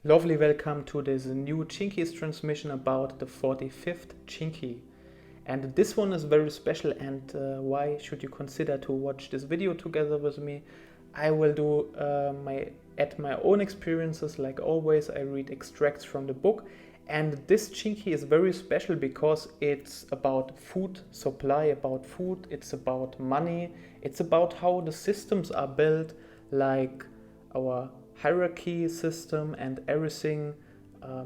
Lovely welcome to this new Chinkies transmission about the 45th Chinky. And this one is very special, and why should you consider to watch this video together with me? I will do my own experiences. Like always, I read extracts from the book, and this Chinky is very special because it's about food supply, about food, it's about money, it's about how the systems are built, like our hierarchy system and everything,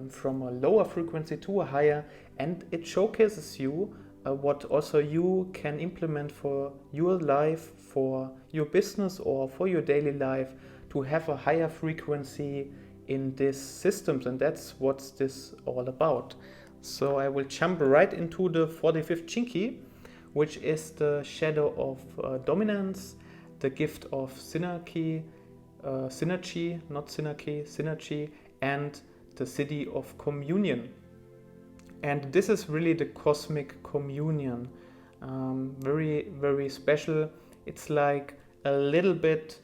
from a lower frequency to a higher, and it showcases you what also you can implement for your life, for your business, or for your daily life to have a higher frequency in these systems, and that's what's this all about. So I will jump right into the 45th Chinky, which is the shadow of dominance, the gift of synergy, synergy, and the Siddhi of communion. And this is really the cosmic communion. Very, very special. It's like a little bit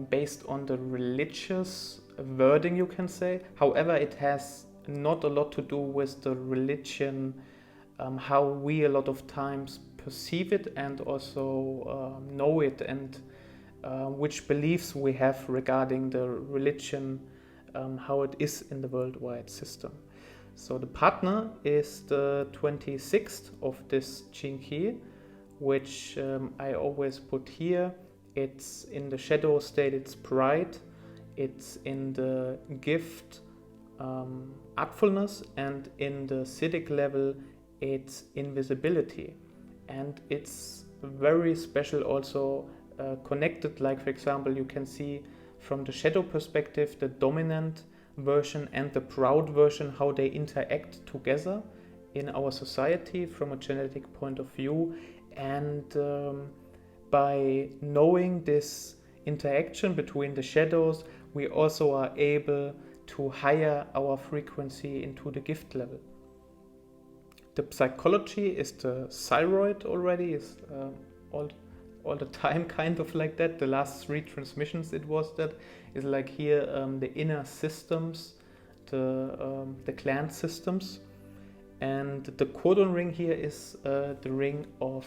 based on the religious wording, you can say. However, it has not a lot to do with the religion, how we a lot of times perceive it and also know it, and which beliefs we have regarding the religion, how it is in the worldwide system. So the partner is the 26th of this Chinky, which I always put here. It's in the shadow state, it's pride, it's in the gift, artfulness, and in the Siddhic level, it's invisibility. And it's very special also connected, like for example, you can see from the shadow perspective, the dominant version and the proud version, how they interact together in our society from a genetic point of view. And by knowing this interaction between the shadows, we also are able to higher our frequency into the gift level. The psychology is the thyroid already, is all the time kind of like that. The last 3 transmissions it was that, is like here the inner systems, the clan systems. And the Codon ring here is the ring of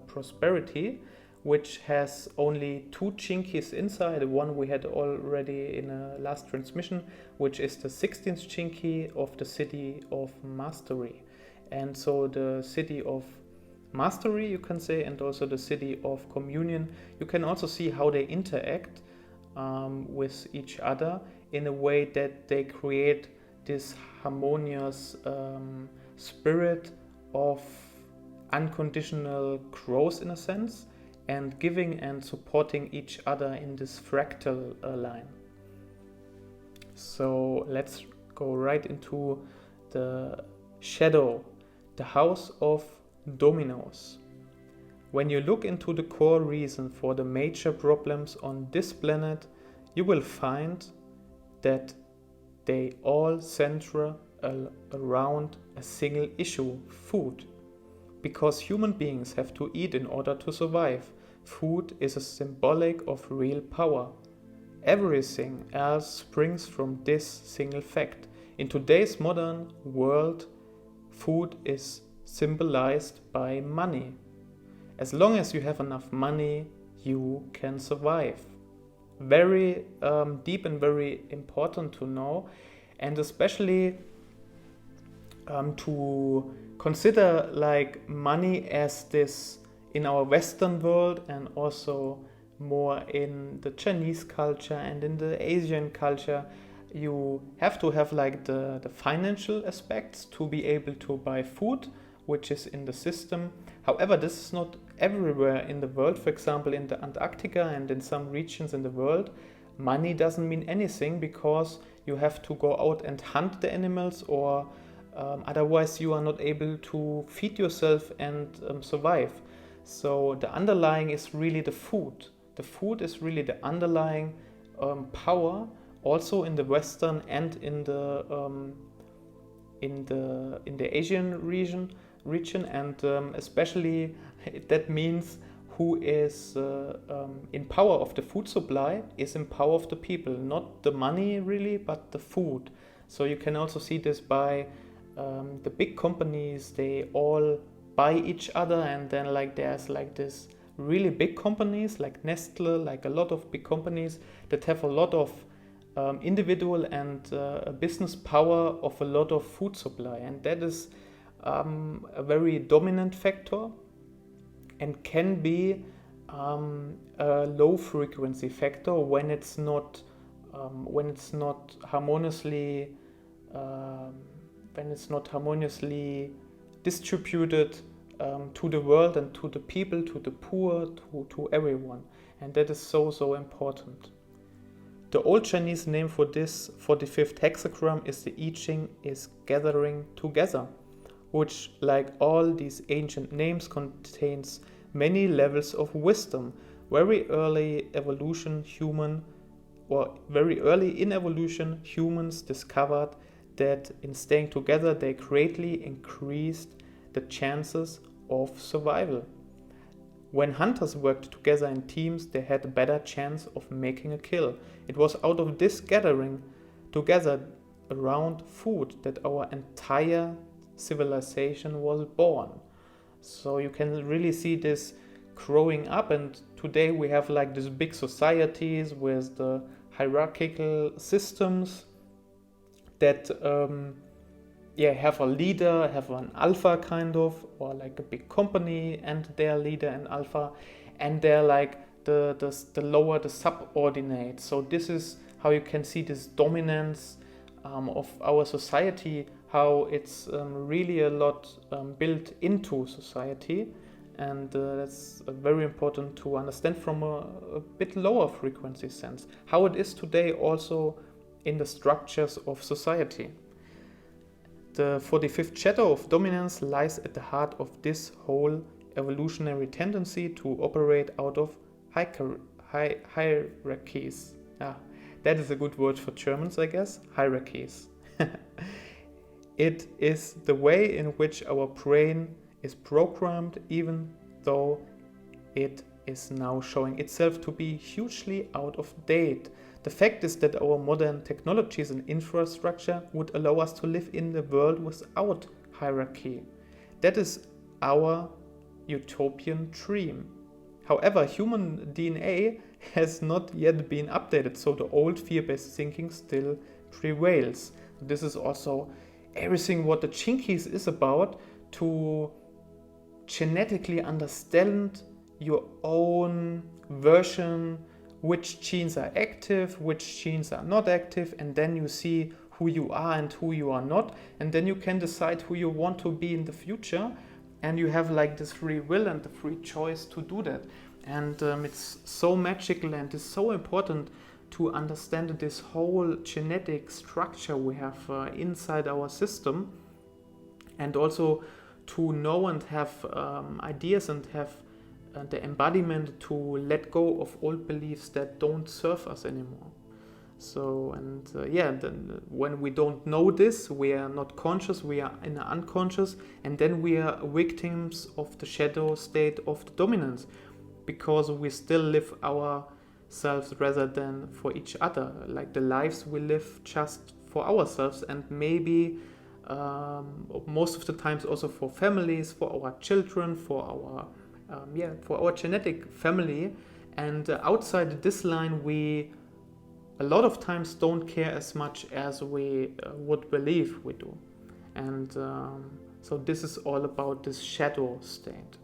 prosperity, which has only 2 Chinkies inside. One we had already in a last transmission, which is the 16th Chinky of the Siddhi of mastery. And so the Siddhi of mastery, you can say, and also the Siddhi of communion, you can also see how they interact with each other in a way that they create this harmonious spirit of unconditional growth, in a sense, and giving and supporting each other in this fractal line. So let's go right into the shadow, the house of dominoes. When you look into the core reason for the major problems on this planet, you will find that they all center around a single issue: food. Because human beings have to eat in order to survive, food is a symbolic of real power. Everything else springs from this single fact. In today's modern world, food is symbolized by money. As long as you have enough money, you can survive. Very deep and very important to know, and especially to consider like money as this in our Western world, and also more in the Chinese culture and in the Asian culture. You have to have like the financial aspects to be able to buy food, which is in the system. However, this is not everywhere in the world. For example, in the Antarctica and in some regions in the world, money doesn't mean anything, because you have to go out and hunt the animals, or otherwise you are not able to feed yourself and survive. So the underlying is really the food. The food is really the underlying power, also in the Western and in the Asian region, and especially that means who is in power of the food supply is in power of the people, not the money really, but the food. So you can also see this by the big companies. They all buy each other, and then like there's like this really big companies like Nestle, like a lot of big companies that have a lot of individual and business power of a lot of food supply, and that is a very dominant factor and can be a low frequency factor when it's not harmoniously distributed to the world and to the people, to the poor, to everyone, and that is so important. The old Chinese name for this 45th hexagram is the I Ching is gathering together, which, like all these ancient names, contains many levels of wisdom. Very early in evolution, humans discovered that in staying together they greatly increased the chances of survival. When hunters worked together in teams, they had a better chance of making a kill. It was out of this gathering together around food that our entire civilization was born. So you can really see this growing up, and today we have like these big societies with the hierarchical systems that have a leader, have an alpha kind of, or like a big company and their leader and alpha, and they're like the lower, the subordinate. So this is how you can see this dominance of our society, how it's really a lot built into society, and that's very important to understand from a bit lower frequency sense, how it is today also in the structures of society. The 45th shadow of dominance lies at the heart of this whole evolutionary tendency to operate out of hierarchies. That is a good word for Germans, I guess. Hierarchies. It is the way in which our brain is programmed, even though it is now showing itself to be hugely out of date. The fact is that our modern technologies and infrastructure would allow us to live in the world without hierarchy. That is our utopian dream. However, human DNA has not yet been updated, so the old fear-based thinking still prevails. This is also everything what the Chinkies is about, to genetically understand your own version, which genes are active, which genes are not active, and then you see who you are and who you are not, and then you can decide who you want to be in the future, and you have like this free will and the free choice to do that. And it's so magical, and it's so important to understand this whole genetic structure we have inside our system, and also to know and have ideas and have the embodiment to let go of old beliefs that don't serve us anymore. So, and then when we don't know this, we are not conscious, we are in the unconscious, and then we are victims of the shadow state of the dominance, because we still live ourselves rather than for each other, like the lives we live just for ourselves, and maybe most of the times also for families, for our children, for our genetic family. And outside this line, we a lot of times don't care as much as we would believe we do. And so this is all about this shadow state.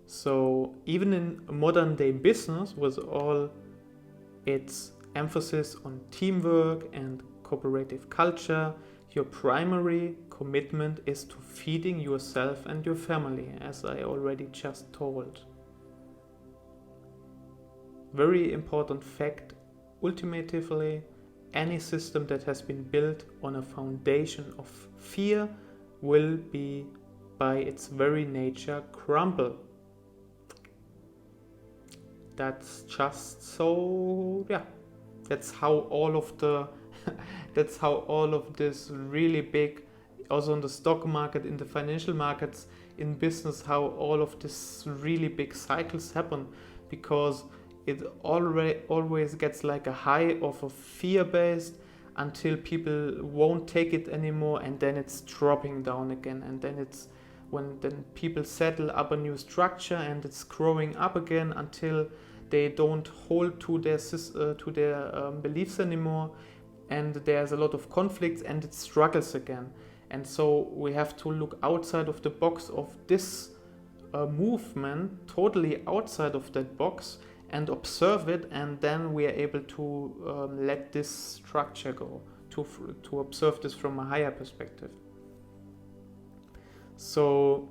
So even in modern day business, with all its emphasis on teamwork and cooperative culture, your primary commitment is to feeding yourself and your family, as I already just told. Very important fact, ultimately, any system that has been built on a foundation of fear will be, by its very nature, crumble. That's just so, that's how all of this really big, also in the stock market, in the financial markets, in business how all of these really big cycles happen, because it always gets like a high of a fear-based until people won't take it anymore, and then it's dropping down again, and then it's when then people settle up a new structure and it's growing up again until they don't hold to their beliefs anymore, and there's a lot of conflicts and it struggles again. And so we have to look outside of the box of this movement, totally outside of that box, and observe it, and then we are able to let this structure go, to observe this from a higher perspective. So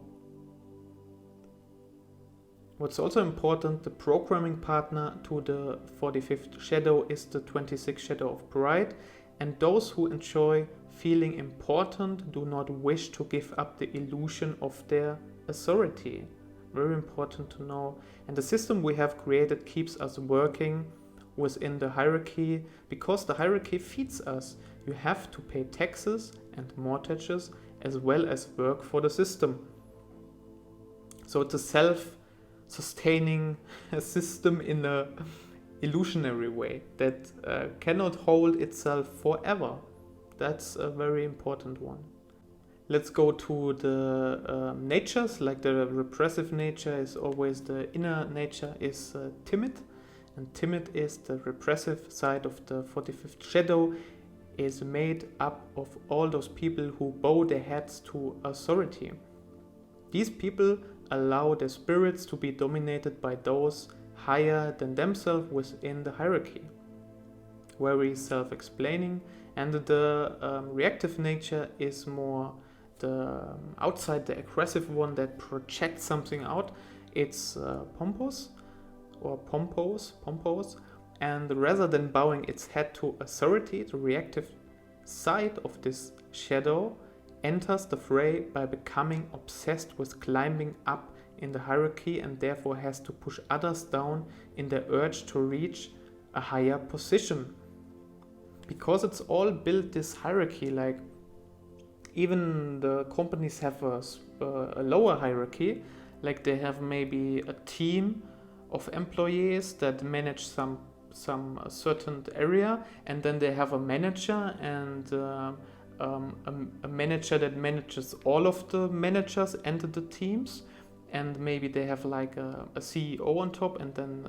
what's also important, the programming partner to the 45th shadow is the 26th shadow of pride, and those who enjoy feeling important do not wish to give up the illusion of their authority. Very important to know. And the system we have created keeps us working within the hierarchy, because the hierarchy feeds us. You have to pay taxes and mortgages as well as work for the system. So it's a self-sustaining system in a illusionary way that cannot hold itself forever. That's a very important one. Let's go to the natures. Like the repressive nature is always the inner nature is timid, and timid is the repressive side of the 45th shadow, is made up of all those people who bow their heads to authority. These people allow their spirits to be dominated by those higher than themselves within the hierarchy. Very self-explaining. And the reactive nature is more the outside, the aggressive one that projects something out. It's pompous, and rather than bowing its head to authority, the reactive side of this shadow enters the fray by becoming obsessed with climbing up in the hierarchy, and therefore has to push others down in their urge to reach a higher position. Because it's all built this hierarchy, like even the companies have a lower hierarchy, like they have maybe a team of employees that manage some certain area, and then they have a manager and a manager that manages all of the managers and the teams, and maybe they have like a CEO on top, and then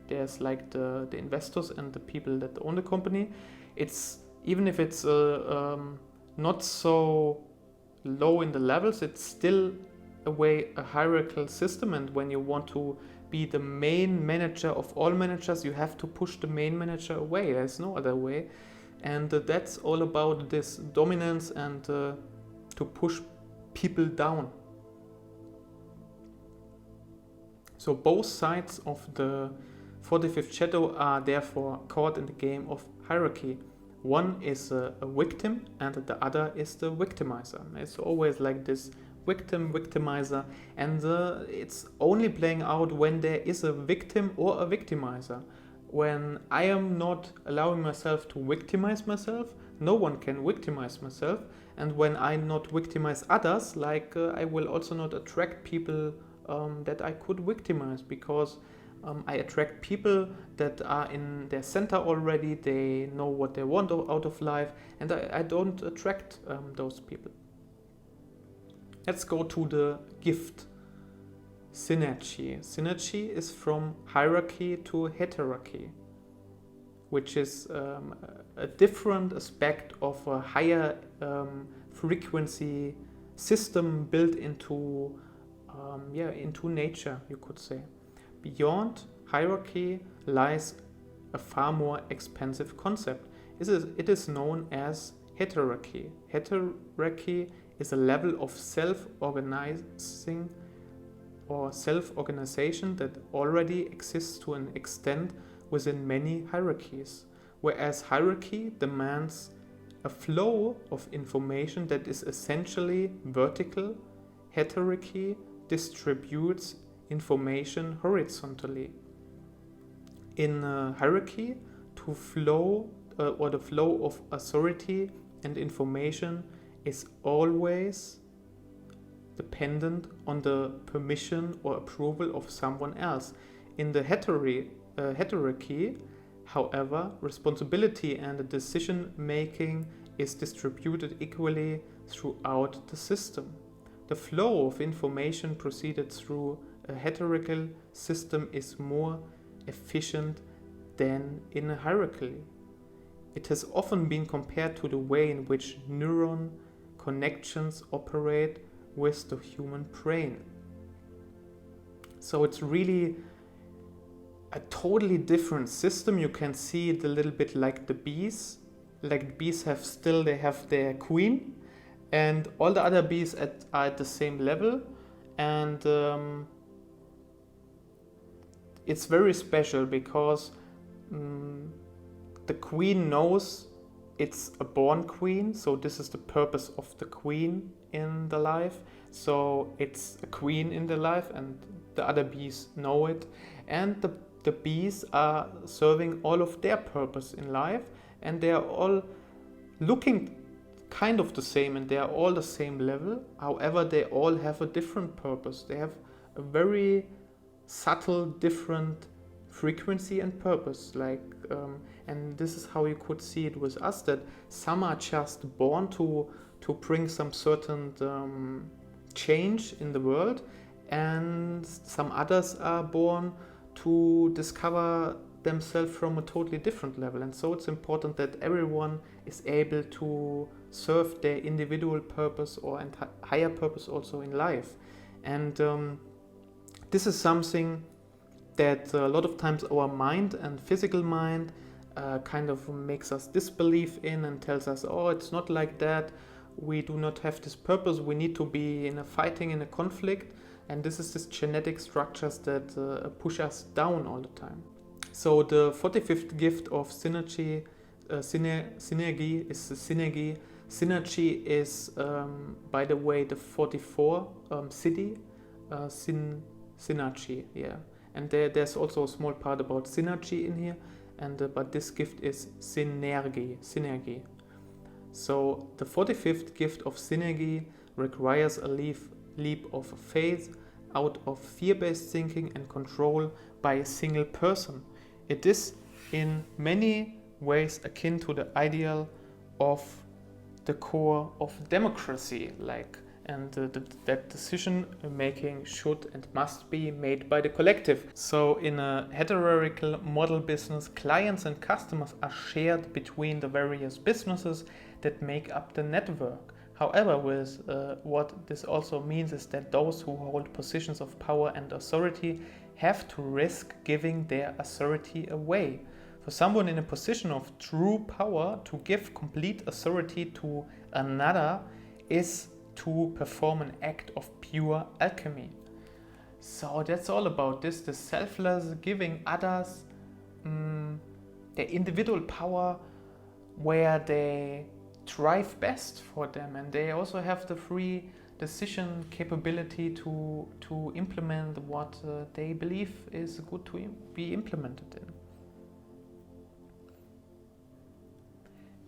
there's like the investors and the people that own the company. It's even if it's not so low in the levels, it's still a hierarchical system, and when you want to be the main manager of all managers, you have to push the main manager away. There's no other way, and that's all about this dominance and to push people down. So both sides of the 45th shadow are therefore caught in the game of hierarchy. One is a victim and the other is the victimizer. It's always like this victimizer, and it's only playing out when there is a victim or a victimizer. When I am not allowing myself to victimize myself, no one can victimize myself, and when I not victimize others, like I will also not attract people that I could victimize, because I attract people that are in their center already, they know what they want out of life, and I don't attract those people. Let's go to the gift, synergy. Synergy is from hierarchy to heterarchy, which is a different aspect of a higher frequency system built into nature, you could say. Beyond hierarchy lies a far more expansive concept. It is known as heterarchy. Heterarchy is a level of self-organizing or self-organization that already exists to an extent within many hierarchies, whereas hierarchy demands a flow of information that is essentially vertical. Heterarchy distributes information horizontally. In hierarchy, the flow of authority and information is always dependent on the permission or approval of someone else. In the hierarchy, however, responsibility and the decision making is distributed equally throughout the system. The flow of information proceeded through a hierarchical system is more efficient than in a hierarchy. It has often been compared to the way in which neuron connections operate with the human brain. So it's really a totally different system. You can see it a little bit like the bees. Like the bees they have their queen, and all the other bees are at the same level. And it's very special because the queen knows it's a born queen, so this is the purpose of the queen in the life. So it's a queen in the life, and the other bees know it. And the bees are serving all of their purpose in life, and they are all looking kind of the same, and they are all the same level. However, they all have a different purpose. They have a very subtle different frequency and purpose, and this is how you could see it with us, that some are just born to bring some certain change in the world, and some others are born to discover themselves from a totally different level. And so it's important that everyone is able to serve their individual purpose or higher purpose also in life. And this is something that a lot of times our mind and physical mind kind of makes us disbelieve in and tells us, oh, it's not like that. We do not have this purpose. We need to be in a conflict. And this is this genetic structures that push us down all the time. So the 45th gift of synergy, synergy is the synergy. Synergy is, by the way, the 44 Siddhi, synergy, yeah. And there's also a small part about synergy in here, but this gift is synergy. So the 45th gift of synergy requires a leap of faith out of fear-based thinking and control by a single person. It is in many ways akin to the ideal of the core of democracy, that decision making should and must be made by the collective. So in a hierarchical model business, clients and customers are shared between the various businesses that make up the network. However, what this also means is that those who hold positions of power and authority have to risk giving their authority away. For someone in a position of true power, to give complete authority to another is to perform an act of pure alchemy. So that's all about this, the selfless giving others their individual power where they thrive best for them, and they also have the free decision capability to implement what they believe is good to be implemented in.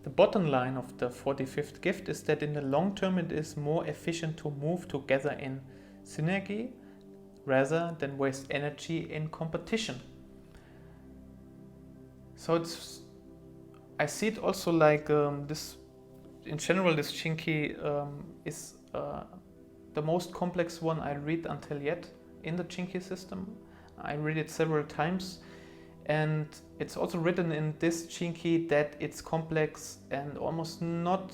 The bottom line of the 45th gift is that in the long term it is more efficient to move together in synergy rather than waste energy in competition. So I see it also like this. In general, this Chinky is the most complex one I read until yet in the Chinky system. I read it several times, and it's also written in this Chinky that it's complex and almost not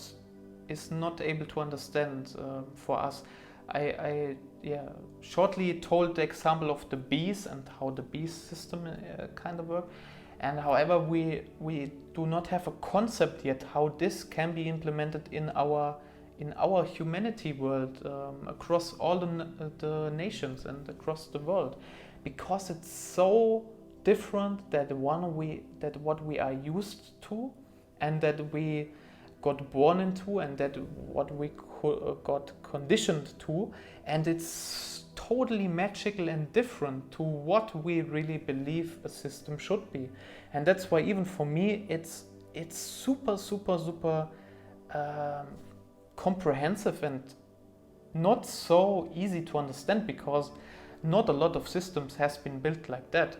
able to understand for us. I shortly told the example of the bees and how the bees system kind of works. And however, we do not have a concept yet how this can be implemented in our humanity world across all the nations and across the world, because it's so different that what we are used to and that we got born into and that what we got conditioned to, and it's totally magical and different to what we really believe a system should be. And that's why even for me it's super comprehensive and not so easy to understand because not a lot of systems has been built like that.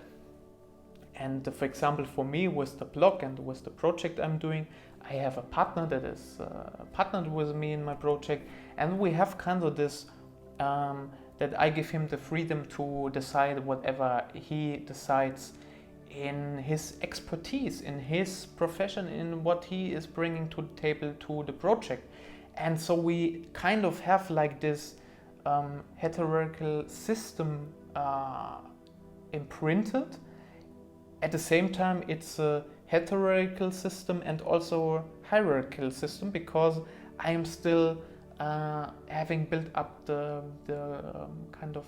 And for example, for me with the blog and with the project I'm doing, I have a partner that is partnered with me in my project, and we have kind of this that I give him the freedom to decide whatever he decides in his expertise, in his profession, in what he is bringing to the table to the project. And so we kind of have like this hierarchical system imprinted. At the same time, it's a hierarchical system and also a hierarchical system, because I am still having built up the kind of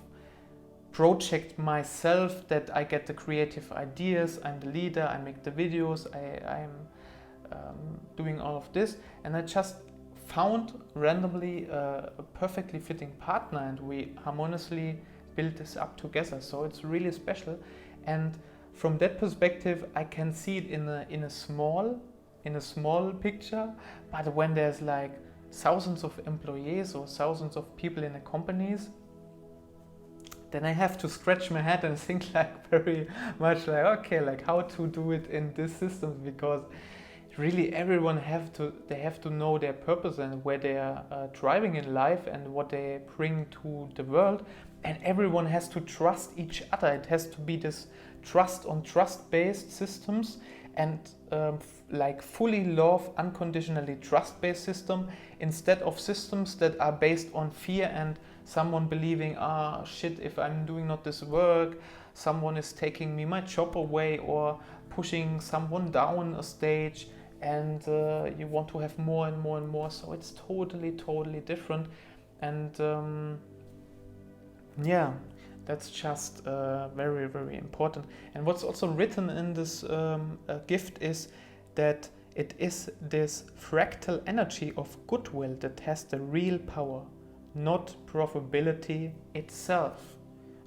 project myself, that I get the creative ideas, I'm the leader, I make the videos, I'm doing all of this, and I just found randomly a perfectly fitting partner, and we harmoniously built this up together. So it's really special, and from that perspective I can see it in a small picture. But when there's like thousands of employees or thousands of people in the companies, then I have to scratch my head and think like very much like, okay, like how to do it in this system, because really everyone have to know their purpose and where they are driving in life and what they bring to the world, and everyone has to trust each other. It has to be this trust on trust based systems, and like fully love, unconditionally trust based system, instead of systems that are based on fear and someone believing, shit, if I'm doing not this work, someone is taking me my job away, or pushing someone down a stage, and you want to have more and more and more. So it's totally different. And yeah, that's just very important. And what's also written in this gift is that it is this fractal energy of goodwill that has the real power, not profitability itself.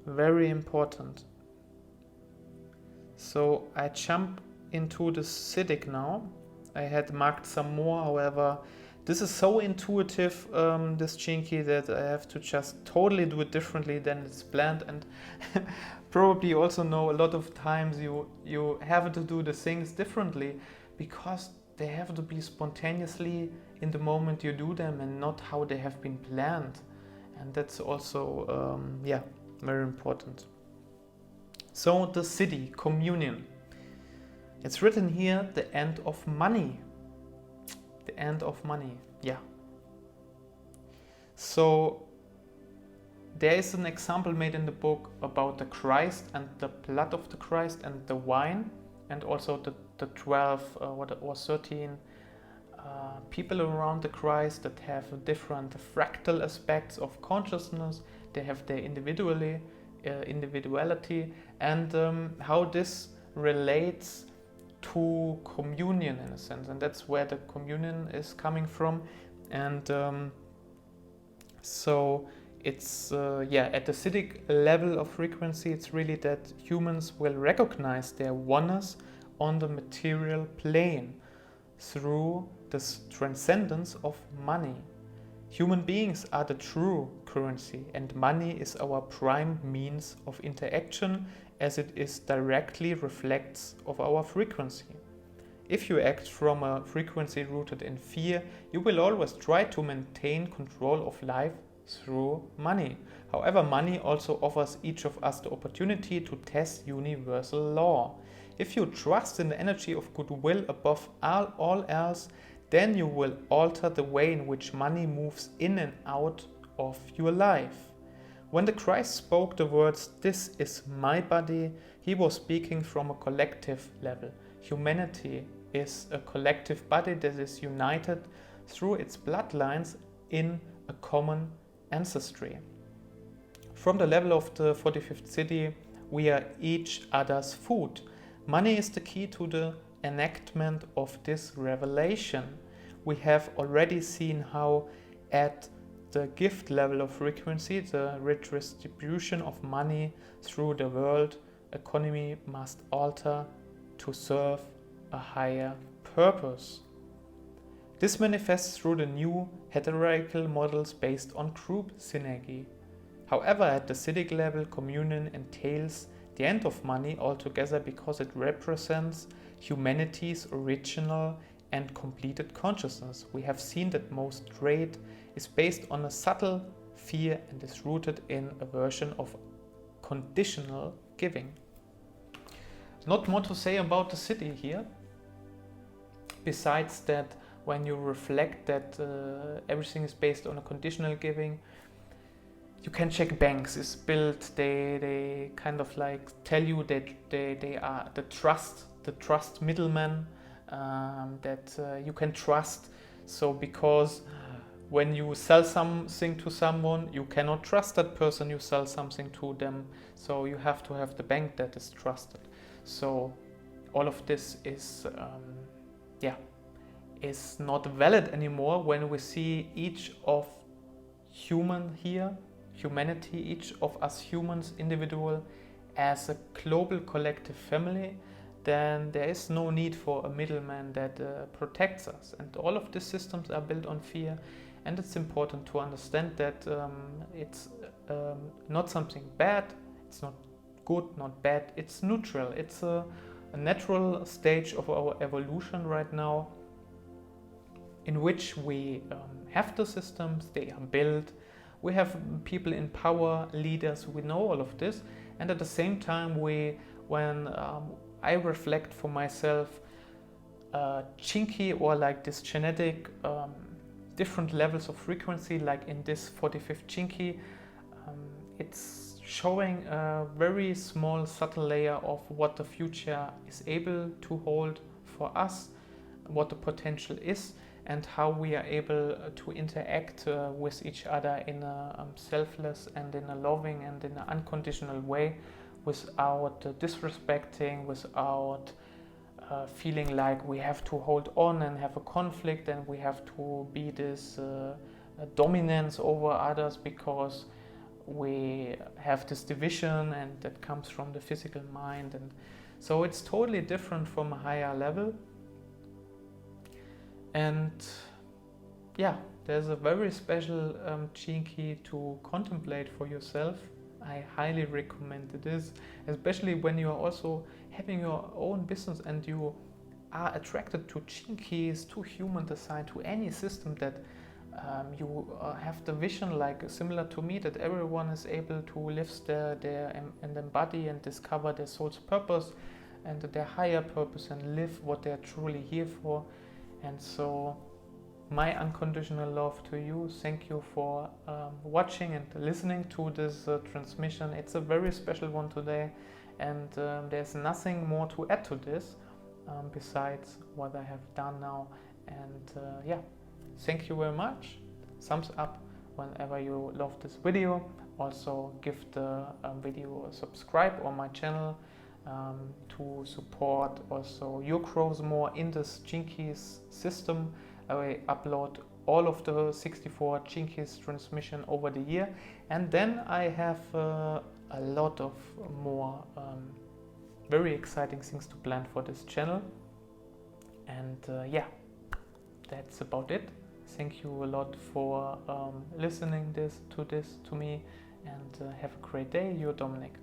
Very important. So I jump into the Siddhi now. I had marked some more, however, this is so intuitive, this Chinky, that I have to just totally do it differently than it's planned. And probably you also know a lot of times you have to do the things differently, because they have to be spontaneously in the moment you do them, and not how they have been planned. And that's also, very important. So the Siddhi, communion. It's written here, the end of money. The end of money, yeah. So there is an example made in the book about the Christ and the blood of the Christ and the wine, and also the 12 or 13 people around the Christ that have different fractal aspects of consciousness. They have their individuality, and how this relates to communion in a sense, and that's where the communion is coming from. And so it's at the Siddhic level of frequency, it's really that humans will recognize their oneness on the material plane through this transcendence of money. Human beings are the true currency, and money is our prime means of interaction, as it is directly reflects of our frequency. If you act from a frequency rooted in fear, you will always try to maintain control of life through money. However, money also offers each of us the opportunity to test universal law. If you trust in the energy of goodwill above all else, then you will alter the way in which money moves in and out of your life. When the Christ spoke the words, "This is my body," he was speaking from a collective level. Humanity is a collective body that is united through its bloodlines in a common ancestry. From the level of the 45th Siddhi, we are each other's food. Money is the key to the enactment of this revelation. We have already seen how at the gift level of frequency, the redistribution of money through the world economy must alter to serve a higher purpose. This manifests through the new hierarchical models based on group synergy. However, at the Siddhic level, communion entails the end of money altogether because it represents humanity's original and completed consciousness. We have seen that most trade is based on a subtle fear and is rooted in a version of conditional giving. Not more to say about the Siddhi here, besides that when you reflect that everything is based on a conditional giving, you can check banks is built, they kind of like tell you that they are the trust middleman that you can trust. So because when you sell something to someone, you cannot trust that person you sell something to them, so you have to have the bank that is trusted. So all of this is is not valid anymore when we see each of humanity, each of us humans, individual, as a global collective family. Then there is no need for a middleman that protects us. And all of these systems are built on fear. And it's important to understand that it's not something bad, it's not good, not bad, it's neutral. It's a natural stage of our evolution right now, in which we have the systems, they are built, we have people in power, leaders, we know all of this, and at the same time when I reflect for myself chinky or like this genetic different levels of frequency, like in this 45th chinky, it's showing a very small subtle layer of what the future is able to hold for us, what the potential is, and how we are able to interact with each other in a selfless and in a loving and in an unconditional way, without disrespecting, without feeling like we have to hold on and have a conflict and we have to be this dominance over others because we have this division, and that comes from the physical mind. And so it's totally different from a higher level. And yeah, there's a very special chinky to contemplate for yourself. I highly recommend it is, especially when you are also having your own business and you are attracted to chinkies, to human design, to any system that you have the vision, like similar to me, that everyone is able to live and embody and discover their soul's purpose and their higher purpose and live what they're truly here for. And so my unconditional love to you. Thank you for watching and listening to this transmission. It's a very special one today, and there's nothing more to add to this besides what I have done now. And yeah, thank you very much. Thumbs up whenever you love this video. Also give the video a subscribe on my channel to support also your growth more in this Jinkies system. I upload all of the 64 Jinkies transmission over the year, and then I have a lot of more very exciting things to plan for this channel. And yeah, that's about it. Thank you a lot for listening to me, and have a great day. You're Dominic.